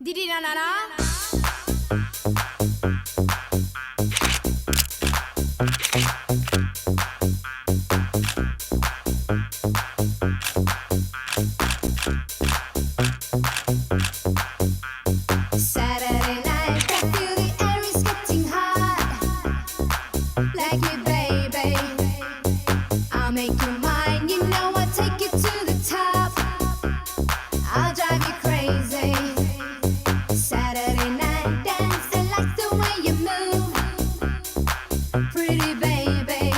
Di-di-na-na-na. Saturday night, I feel the air is getting hot. Like me, baby, I'll make you mine. You know I'll take you to the top. I'll drive you crazy. Saturday night dance, I like the way you move. Pretty baby,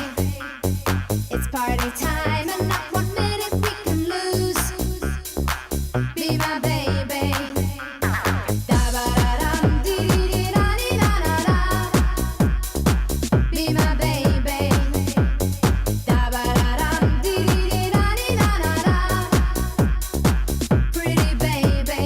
it's party time and not 1 minute we can lose. Be my baby. Da-ba-da-dum, dee-dee-da-dee-da-da-da. Be my baby. Da-ba-da-dum, dee-dee-da-dee-da-da-da. Pretty baby.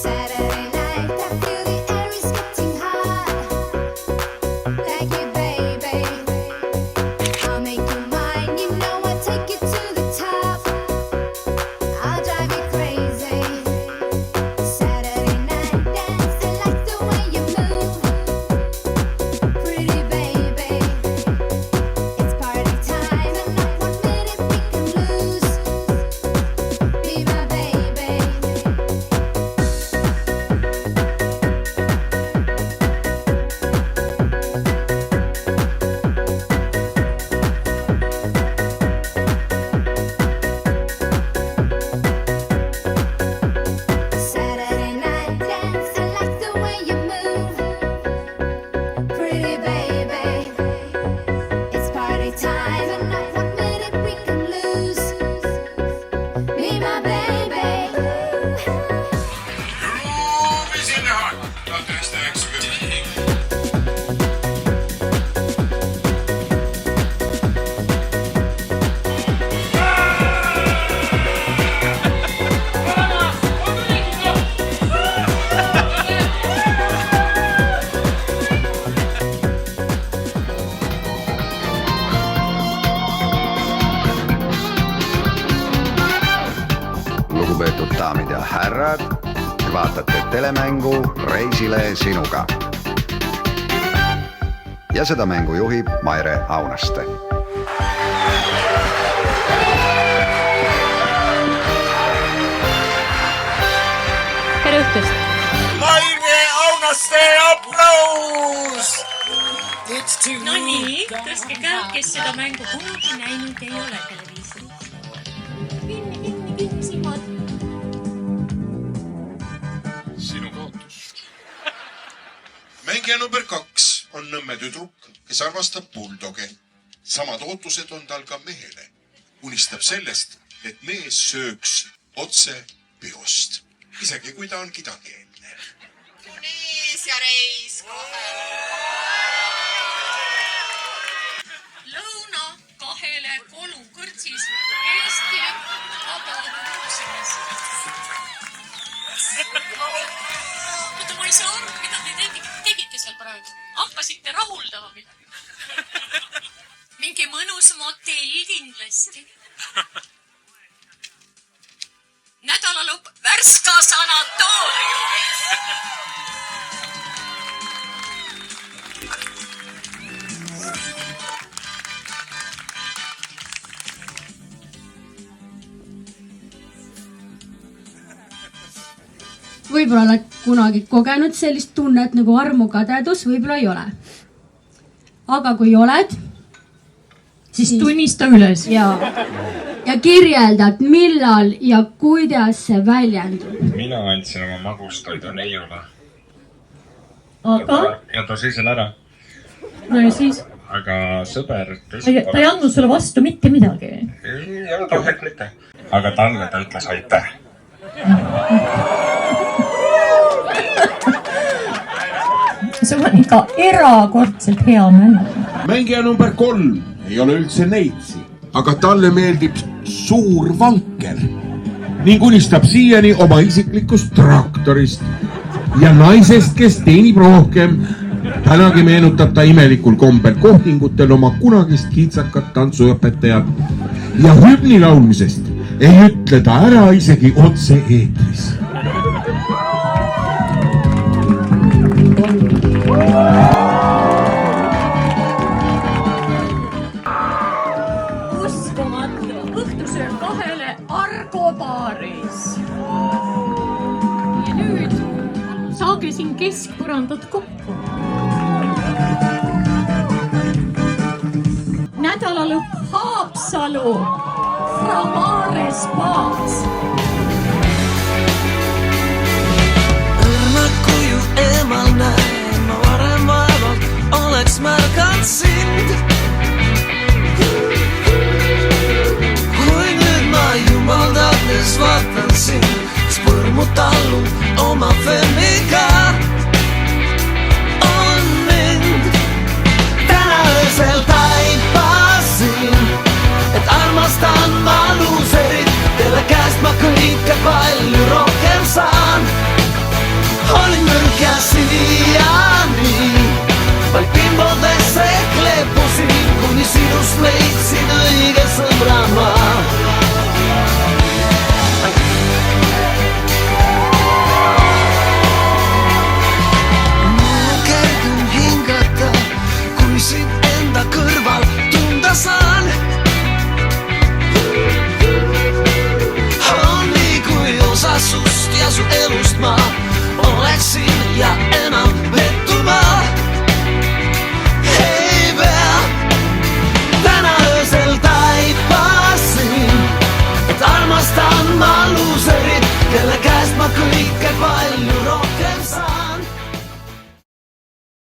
Saturday night, I feel the air is getting hot. Like me, baby, I'll make you mine. You know I'll take you to the top. I'll drive you crazy. Saturday night dance, I like the way you move. Pretty baby, it's party time and not 1 minute we can lose. Be my baby. Saturday night dance, I like the way you move. Pretty baby, it's party time and not 1 minute we can lose. Be my baby. Sinne on 1990. Lugupeetud daamid ja härrad, te vaatate telemängu Reisile sinuga. Ja seda mängu juhib Maire Aunaste. Tere õhtust! Maire Aunaste aplaus! No nii, tõstke käed, kes seda mängu kunagi näinud ei ole televiisoris. Kinni silmad. Sinu kaotus. Mängija number 2 on Nõmme tüdruk, kes armastab bulldoge. Samad ootused on tal ka mehele. Unistab sellest, et mees sööks otse peost. Isegi kui ta on kidakeelne. Tuneesia reis kohe. Lõuna 2 kolu kõrtsis Eesti Vabaõhutuusimis. Oota, ma ei saa aru, mida te tegite seal praegu. Hakkasite rahuldama midagi. Mingi mõnus motell kindlasti. Nädalalõpp Värska sanatooriumis. Võib-olla oled kunagi kogenud sellist tunnet nagu armukadedus, võib-olla ei ole. Aga kui oled, Siis tunnista üles. ja kirjeldad, millal ja kuidas see väljendub. Mina andsin oma magustoidu neiule Aga? ja ta sõi selle ära. No ja siis? Aga sõber Ta ei andnud sulle vastu mitte midagi. Ei olnud kahjuks mitte. Aga talle ta ütles aitäh. See on ikka erakordselt hea mäng. Mängija number 3 ei ole üldse neitsi, aga talle meeldib suur vanker. ning unistab siiani oma isiklikust traktorist ja naisest, kes teenib rohkem. Tänagi meenutab ta imelikul kombel kohtingutel oma kunagist kitsakat tantsuõpetajat ja hümni laulmisest ei ütle ta ära isegi otse eetris. Uskumatu, õhtusöök 2 Argo baaris. Ja nüüd saage siin keskpõrandad kokku. Nädalalõpp Haapsalu, Framare spaas. Õrna kuju eemal näen, ma varem vaevalt oleks märganud sind. Kui nüüd ma jumaldades vaatan sind, kes põrmu tallub oma femmiga. On mind täna öösel taipasin, et armastan ma luuserit, kelle käest ma kõike palju rohkem saan. Olin mürkä siiani, vaid pimbodesse kleepusin, kuni sinust leidsin õige sõbra ma.